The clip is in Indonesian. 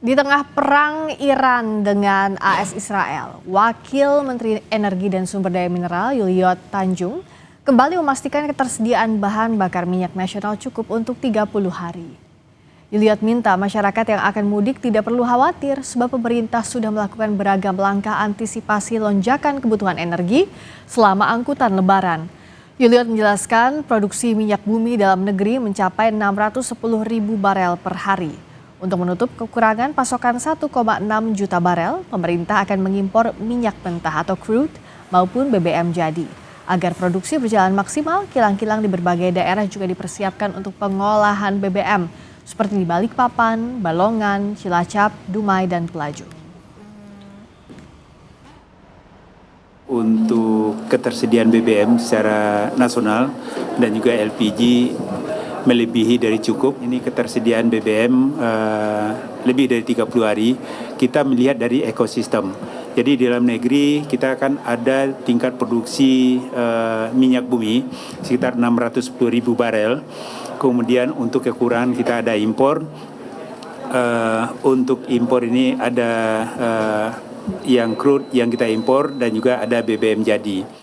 Di tengah perang Iran dengan AS Israel, Wakil Menteri Energi dan Sumber Daya Mineral Yuliot Tanjung kembali memastikan ketersediaan bahan bakar minyak nasional cukup untuk 30 hari. Yuliot minta masyarakat yang akan mudik tidak perlu khawatir sebab pemerintah sudah melakukan beragam langkah antisipasi lonjakan kebutuhan energi selama angkutan lebaran. Yuliot menjelaskan produksi minyak bumi dalam negeri mencapai 610.000 barel per hari. Untuk menutup kekurangan pasokan 1,6 juta barel, pemerintah akan mengimpor minyak mentah atau crude maupun BBM jadi. Agar produksi berjalan maksimal, kilang-kilang di berbagai daerah juga dipersiapkan untuk pengolahan BBM, seperti di Balikpapan, Balongan, Cilacap, Dumai, dan Pelaju. Untuk ketersediaan BBM secara nasional dan juga LPG melebihi dari cukup. Ini ketersediaan BBM lebih dari 30 hari. Kita melihat dari ekosistem. Jadi di dalam negeri kita akan ada tingkat produksi minyak bumi sekitar 610.000 barel. Kemudian untuk kekurangan kita ada impor. Untuk impor ini ada yang crude yang kita impor dan juga ada BBM jadi.